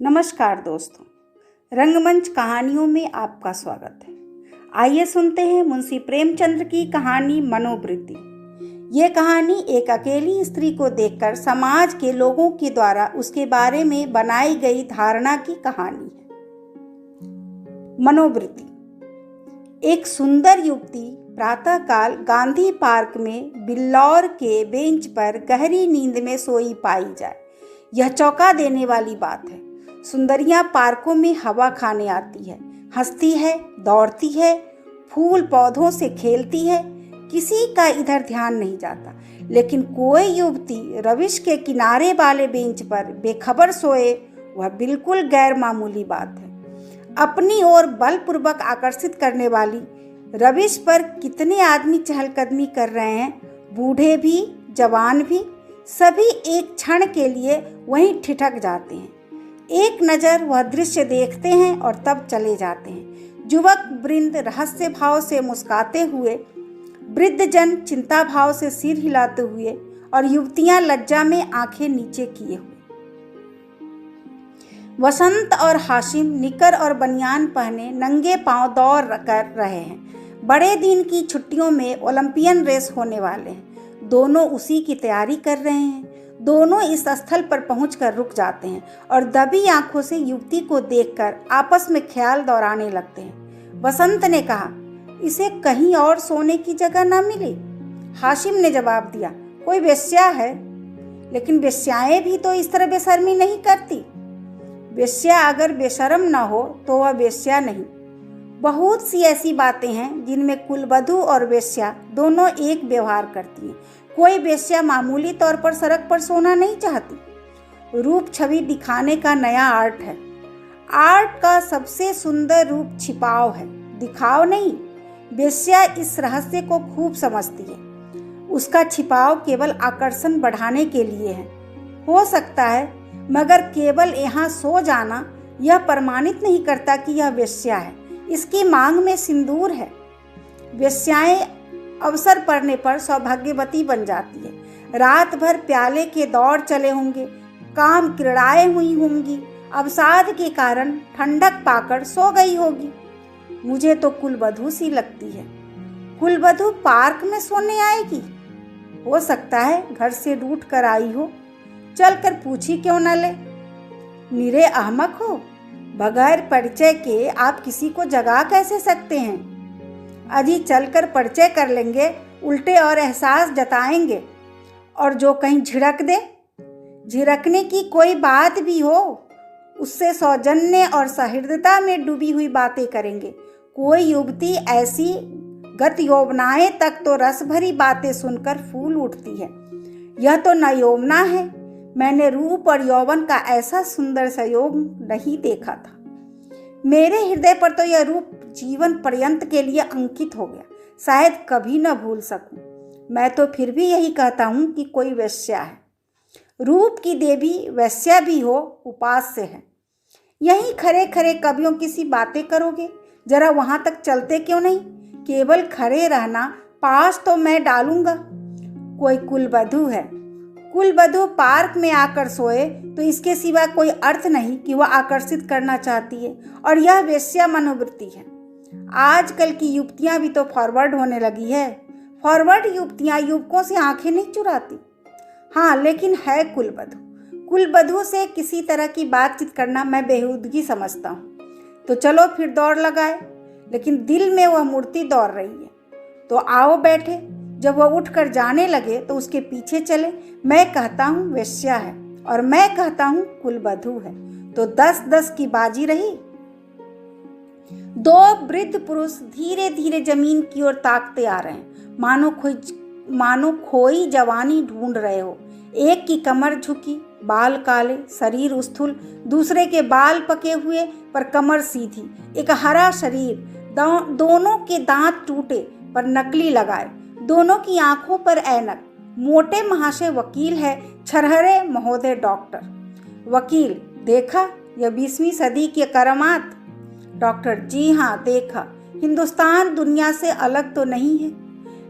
नमस्कार दोस्तों, रंगमंच कहानियों में आपका स्वागत है। आइए सुनते हैं मुंशी प्रेमचंद्र की कहानी मनोवृत्ति। ये कहानी एक अकेली स्त्री को देखकर समाज के लोगों के द्वारा उसके बारे में बनाई गई धारणा की कहानी है। मनोवृत्ति। एक सुंदर युवती प्रातःकाल गांधी पार्क में बिल्लौर के बेंच पर गहरी नींद में सोई पाई जाए, यह चौंका देने वाली बात है। सुंदरियां पार्कों में हवा खाने आती है, हंसती है, दौड़ती है, फूल पौधों से खेलती है, किसी का इधर ध्यान नहीं जाता। लेकिन कोई युवती रविश के किनारे वाले बेंच पर बेखबर सोए, वह बिल्कुल गैर मामूली बात है। अपनी ओर बलपूर्वक आकर्षित करने वाली रविश पर कितने आदमी चहलकदमी कर रहे हैं, बूढ़े भी जवान भी, सभी एक क्षण के लिए वहीं ठिठक जाते हैं। एक नज़र वह दृश्य देखते हैं और तब चले जाते हैं। युवक वृंद रहस्य भाव से मुस्कुराते हुए, वृद्धजन चिंता भाव से सिर हिलाते हुए और युवतियां लज्जा में आंखें नीचे किए हुए। वसंत और हाशिम निकर और बनियान पहने नंगे पांव दौड़ कर रहे हैं। बड़े दिन की छुट्टियों में ओलंपियन रेस होने वाले हैं। दोनों उसी की तैयारी कर रहे हैं। दोनों इस स्थल पर पहुंचकर रुक जाते हैं और दबी आंखों से युवती को देखकर आपस में ख्याल दौड़ाने लगते हैं। वसंत ने कहा, इसे कहीं और सोने की जगह न मिली। हाशिम ने जवाब दिया, कोई वेश्या है। लेकिन वेश्याएं भी तो इस तरह बेशर्मी नहीं करती। वेश्या अगर बेशर्म न हो तो वह वेश्या नहीं। बहुत सी ऐसी बातें हैं जिनमें कुलवधू और वेश्या दोनों एक व्यवहार करती हैं। कोई वेश्या मामूली तौर पर सड़क पर सोना नहीं चाहती। रूप छवि दिखाने का नया आर्ट है। आर्ट का सबसे सुंदर रूप छिपाव है, दिखाव नहीं। वेश्या इस रहस्य को खूब समझती है। उसका छिपाव केवल आकर्षण बढ़ाने के लिए है, हो सकता है, मगर केवल यहाँ सो जाना यह प्रमाणित नहीं करता कि यह वेश्या है। इसकी मांग में सिंदूर है। वेश्याएं अवसर पड़ने पर सौभाग्यवती बन जाती है। रात भर प्याले के दौड़ चले होंगे, काम क्रीड़ाएं हुई होंगी, अवसाद के कारण ठंडक पाकर सो गई होगी। मुझे तो कुलवधू सी लगती है। कुलवधू पार्क में सोने आएगी? हो सकता है घर से रूठ कर आई हो। चलकर पूछी क्यों न ले। निरे अहमक हो, बगैर परिचय के आप किसी को जगा कैसे सकते हैं? अजी चलकर परिचय कर लेंगे, उल्टे और एहसास जताएंगे, और जो कहीं झिड़क दे। झिड़कने की कोई बात भी हो, उससे सौजन्य और सहृदयता में डूबी हुई बातें करेंगे। कोई युवती ऐसी गत यौवनाएं तक तो रस भरी बातें सुनकर फूल उठती है। यह तो न यौवना है। मैंने रूप और यौवन का ऐसा सुंदर संयोग नहीं देखा था। मेरे हृदय पर तो यह रूप जीवन पर्यंत के लिए अंकित हो गया, शायद कभी न भूल सकूं। मैं तो फिर भी यही कहता हूं कि कोई वेश्या है। रूप की देवी वेश्या भी हो, उपास्य है। यहीं खड़े खड़े कवियों की सी बातें करोगे, जरा वहां तक चलते क्यों नहीं? केवल खड़े रहना, पास तो मैं डालूंगा। कोई कुलवधू है। कुलवधू पार्क में आकर सोए तो इसके सिवा कोई अर्थ नहीं कि वह आकर्षित करना चाहती है, और यह वेश्या मनोवृत्ति है। आजकल की युवतियां भी तो फॉरवर्ड होने लगी है। फॉरवर्ड युवतियां युवकों से आंखें नहीं चुराती। हाँ, लेकिन है कुलवधू। कुलवधू से किसी तरह की बातचीत करना मैं बेहूदगी समझता हूँ। तो चलो फिर दौड़ लगाए। लेकिन दिल में वह मूर्ति दौड़ रही है। तो आओ बैठे। जब वह उठकर जाने लगे तो उसके पीछे चले। मैं कहता हूँ वेश्या है और मैं कहता हूँ कुलवधू है, तो 10-10 की बाजी रही। दो वृद्ध पुरुष धीरे धीरे जमीन की ओर ताकते आ रहे हैं, मानो खोई जवानी ढूंढ रहे हो। एक की कमर झुकी, बाल काले, शरीर स्थूल, दूसरे के बाल पके हुए पर कमर सीधी, एक हरा शरीर, दोनों के दांत टूटे पर नकली लगाए, दोनों की आंखों पर ऐनक। मोटे महाशय वकील है, छरहरे महोदय डॉक्टर। वकील, देखा यह 20वीं सदी के करामात? डॉक्टर, जी हाँ देखा। हिंदुस्तान दुनिया से अलग तो नहीं है,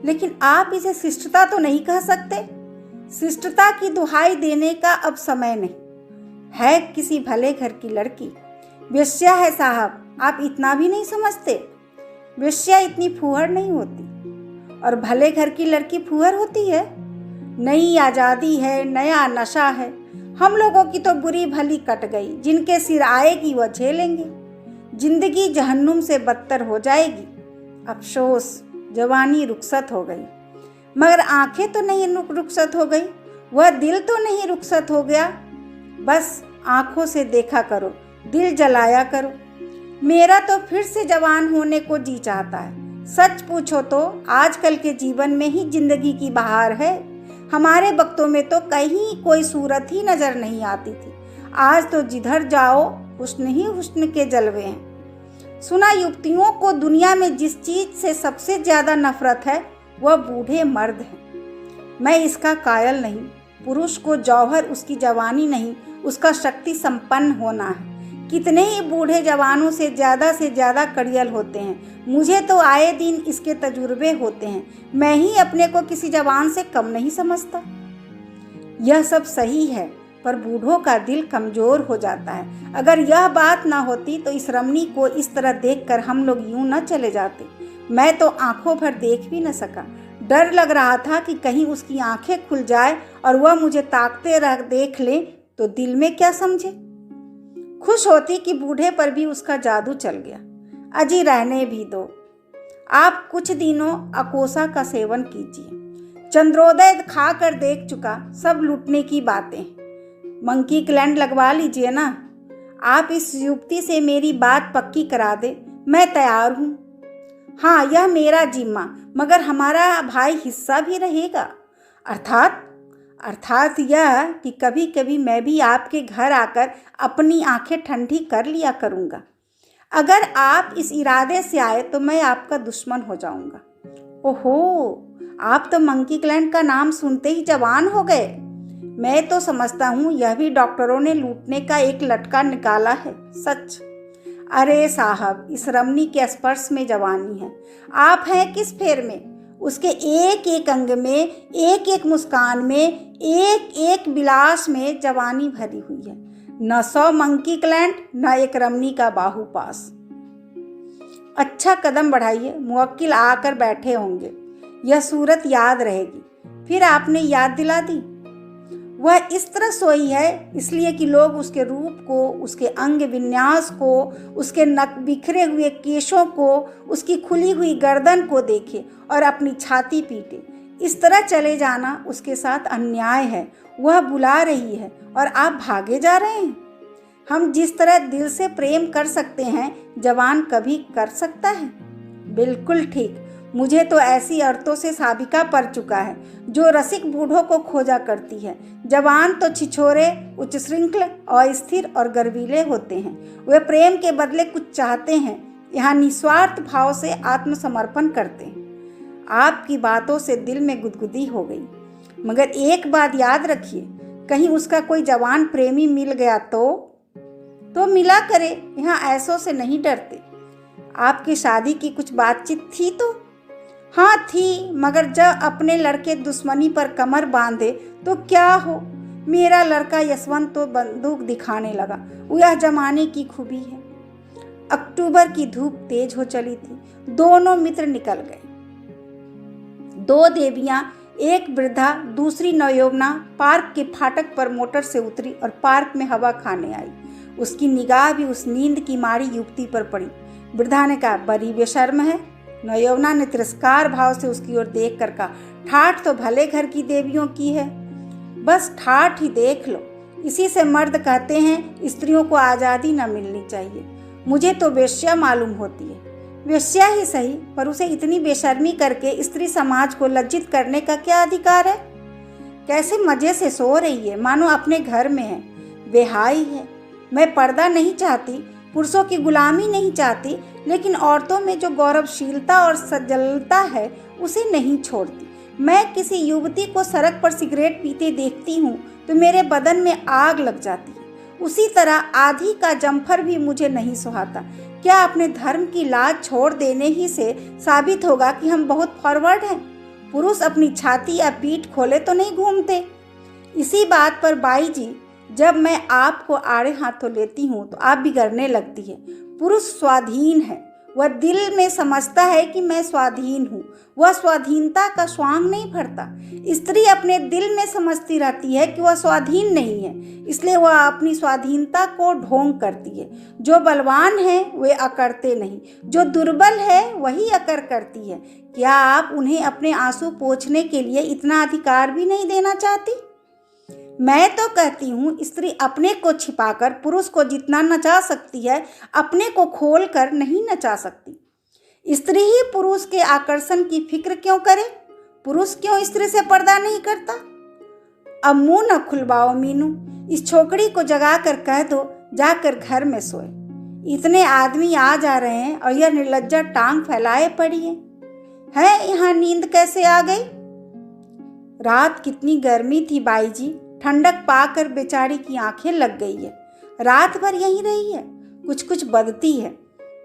लेकिन आप इसे शिष्टता तो नहीं कह सकते। शिष्टता की दुहाई देने का अब समय नहीं। है किसी भले घर की लड़की। वेश्या है साहब, आप इतना भी नहीं समझते। वेश्या इतनी फूहड़ नहीं होती, और भले घर की लड़की फूहड़ होती है। नई आज़ादी है, नया नशा है। हम लोगों की तो बुरी भली कट गई, जिनके सिर आएगी वह झेलेंगे। जिंदगी जहन्नुम से बदतर हो जाएगी। अफसोस, जवानी रुखसत हो गई। मगर आंखें तो नहीं रुखसत हो गई, वह दिल तो नहीं रुखसत हो गया। बस आंखों से देखा करो, दिल जलाया करो। मेरा तो फिर से जवान होने को जी चाहता है। सच पूछो तो आजकल के जीवन में ही जिंदगी की बहार है। हमारे वक्तों में तो कहीं कोई सूरत ही नजर नहीं आती थी। आज तो जिधर जाओ हुस्न ही हुस्न के जलवे हैं। सुना युवतियों को दुनिया में जिस चीज से सबसे ज्यादा नफरत है वह बूढ़े मर्द हैं। मैं इसका कायल नहीं। पुरुष को जौहर उसकी जवानी नहीं, उसका शक्ति संपन्न होना है। कितने ही बूढ़े जवानों से ज़्यादा कड़ियल होते हैं। मुझे तो आए दिन इसके तजुर्बे होते हैं। मैं ही अपने को किसी जवान से कम नहीं समझता। यह सब सही है, पर बूढ़ों का दिल कमज़ोर हो जाता है। अगर यह बात ना होती तो इस रमणी को इस तरह देखकर हम लोग यूं न चले जाते। मैं तो आंखों भर देख भी न सका। डर लग रहा था कि कहीं उसकी आंखें खुल जाए और वह मुझे ताकते रह देख ले तो दिल में क्या समझे। खुश होती कि बूढ़े पर भी उसका जादू चल गया। अजी रहने भी दो। आप कुछ दिनों अकोसा का सेवन कीजिए। चंद्रोदय खा कर देख चुका, सब लूटने की बातें। मंकी क्लैंड लगवा लीजिए ना। आप इस युवती से मेरी बात पक्की करा दे, मैं तैयार हूँ। हाँ, यह मेरा जिम्मा, मगर हमारा भाई हिस्सा भी रहेगा। अर्थात यह कि कभी कभी मैं भी आपके घर आकर अपनी आंखें ठंडी कर लिया करूँगा। अगर आप इस इरादे से आए तो मैं आपका दुश्मन हो जाऊँगा। ओहो, आप तो मंकी क्लैंड का नाम सुनते ही जवान हो गए। मैं तो समझता हूँ यह भी डॉक्टरों ने लूटने का एक लटका निकाला है। सच। अरे साहब, इस रमणी के स्पर्श में जवानी है। आप हैं किस फेर में? उसके एक एक अंग में, एक एक मुस्कान में, एक एक विलास में जवानी भरी हुई है। न 100 मंकी क्लैंड, न एक रमणी का बाहुपास। अच्छा, कदम बढ़ाइए, मुवक्किल आकर बैठे होंगे। यह सूरत याद रहेगी। फिर आपने याद दिला दी। वह इस तरह सोई है इसलिए कि लोग उसके रूप को, उसके अंग विन्यास को, उसके नक बिखरे हुए केशों को, उसकी खुली हुई गर्दन को देखे और अपनी छाती पीटे। इस तरह चले जाना उसके साथ अन्याय है। वह बुला रही है और आप भागे जा रहे हैं। हम जिस तरह दिल से प्रेम कर सकते हैं, जवान कभी कर सकता है? बिल्कुल ठीक। मुझे तो ऐसी औरतों से साबिका पड़ चुका है जो रसिक बूढ़ों को खोजा करती है। जवान तो छिछोरे, उच्च श्रृंखल, अस्थिर और गर्वीले होते हैं। वे प्रेम के बदले कुछ चाहते हैं, यहाँ निस्वार्थ भाव से आत्मसमर्पण करते हैं। आपकी बातों से दिल में गुदगुदी हो गई। मगर एक बात याद रखिए, कहीं उसका कोई जवान प्रेमी मिल गया तो मिला करे। यहाँ ऐसों से नहीं डरते। आपकी शादी की कुछ बातचीत थी तो? हाँ थी, मगर जब अपने लड़के दुश्मनी पर कमर बांधे तो क्या हो। मेरा लड़का यशवंत तो बंदूक दिखाने लगा। यह जमाने की खूबी है। अक्टूबर की धूप तेज हो चली थी। दोनों मित्र निकल गए। 2 देवियां, एक वृद्धा, दूसरी नवयौवना पार्क के फाटक पर मोटर से उतरी और पार्क में हवा खाने आई। उसकी निगाह भी उस नींद की मारी युवती पर पड़ी। वृद्धा ने कहा, बड़ी बेशर्म है। नवयौवना ने तिरस्कार भाव से उसकी ओर देख कर कहा, ठाठ तो भले घर की देवियों की है, बस ठाठ ही देख लो। इसी से मर्द कहते हैं स्त्रियों को आज़ादी न मिलनी चाहिए। मुझे तो वेश्या मालूम होती है। वेश्या ही सही, पर उसे इतनी बेशर्मी करके स्त्री समाज को लज्जित करने का क्या अधिकार है? कैसे मज़े से सो रही है, मानो अपने घर में है। बेहाई है। मैं पर्दा नहीं चाहती, पुरुषों की गुलामी नहीं चाहती, लेकिन औरतों में जो गौरवशीलता और सजलता है उसे नहीं छोड़ती। मैं किसी युवती को सड़क पर सिगरेट पीते देखती हूँ तो मेरे बदन में आग लग जाती है। उसी तरह आधी का जम्फर भी मुझे नहीं सुहाता। क्या अपने धर्म की लाज छोड़ देने ही से साबित होगा कि हम बहुत फॉरवर्ड हैं? पुरुष अपनी छाती या पीठ खोले तो नहीं घूमते। इसी बात पर बाई जी जब मैं आपको आड़े हाथों लेती हूँ तो आप बिगड़ने लगती है। पुरुष स्वाधीन है, वह दिल में समझता है कि मैं स्वाधीन हूँ, वह स्वाधीनता का स्वांग नहीं भरता। स्त्री अपने दिल में समझती रहती है कि वह स्वाधीन नहीं है, इसलिए वह अपनी स्वाधीनता को ढोंग करती है। जो बलवान है वे अकड़ते नहीं, जो दुर्बल है वही अकड़ करती है। क्या आप उन्हें अपने आंसू पोंछने के लिए इतना अधिकार भी नहीं देना चाहती? मैं तो कहती हूँ स्त्री अपने को छिपाकर पुरुष को जितना नचा सकती है, अपने को खोल कर नहीं नचा सकती। स्त्री ही पुरुष के आकर्षण की फिक्र क्यों करे? पुरुष क्यों स्त्री से पर्दा नहीं करता? अब मुंह न खुलवाओ मीनू, इस छोकरी को जगा कर कह दो जाकर घर में सोए। इतने आदमी आ जा रहे हैं और यह निर्लज्जा टांग फैलाए पड़ी है यहाँ नींद कैसे आ गई? रात कितनी गर्मी थी बाई जी, ठंडक पाकर बेचारी की आंखें लग गई है। रात भर यहीं रही है, कुछ कुछ बदती है।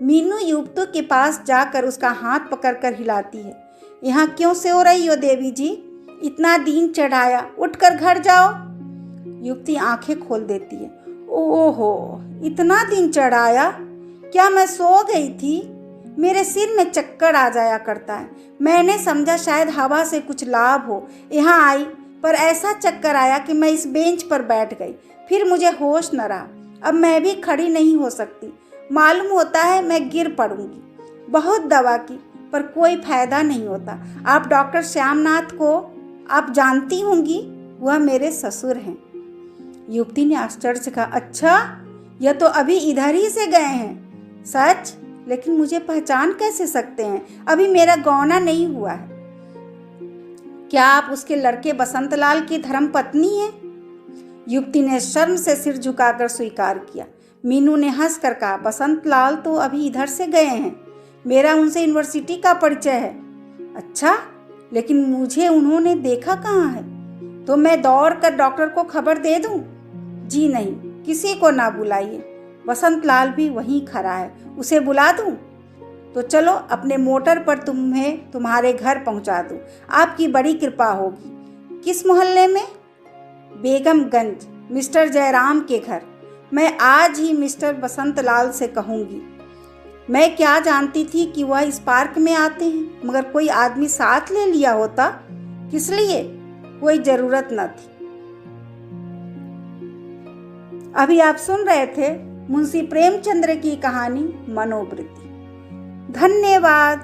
मीनू युवती के पास जाकर उसका हाथ पकड़कर हिलाती है। यहाँ क्यों सो रही हो देवी जी? इतना दिन चढ़ाया, उठकर घर जाओ। युवती आंखें खोल देती है। ओहो, इतना दिन चढ़ाया? क्या मैं सो गई थी? मेरे सिर में चक्कर आ जाया करता है। मैंने समझा शायद हवा से कुछ लाभ हो, यहाँ आई पर ऐसा चक्कर आया कि मैं इस बेंच पर बैठ गई। फिर मुझे होश न रहा। अब मैं भी खड़ी नहीं हो सकती। मालूम होता है मैं गिर पड़ूंगी। बहुत दवा की पर कोई फायदा नहीं होता। आप डॉक्टर श्यामनाथ को आप जानती होंगी, वह मेरे ससुर हैं। युवती ने आश्चर्य से कहा, अच्छा, यह तो अभी इधर ही से गए हैं। सच? लेकिन मुझे पहचान कैसे सकते हैं? अभी मेरा गौना नहीं हुआ है। क्या आप उसके लड़के बसंतलाल की धर्मपत्नी हैं? युवती ने शर्म से सिर झुकाकर स्वीकार किया। मीनू ने हंसकर कहा, बसंतलाल तो अभी इधर से गए हैं। मेरा उनसे यूनिवर्सिटी का परिचय है। अच्छा, लेकिन मुझे उन्होंने देखा कहाँ है? तो मैं दौड़ कर डॉक्टर को खबर दे दूं? जी नहीं, किसी को ना बुलाइए। बसंतलाल भी वहीं खड़ा है, उसे बुला दूं? तो चलो अपने मोटर पर तुम्हें तुम्हारे घर पहुंचा दूं। आपकी बड़ी कृपा होगी। किस मोहल्ले में? बेगमगंज, मिस्टर जयराम के घर। मैं आज ही मिस्टर बसंतलाल से कहूँगी। मैं क्या जानती थी कि वह इस पार्क में आते हैं, मगर कोई आदमी साथ ले लिया होता। किस लिए? कोई ज़रूरत न थी। अभी आप सुन रहे थे मुंशी प्रेमचंद्र की कहानी मनोवृत्ति। धन्यवाद।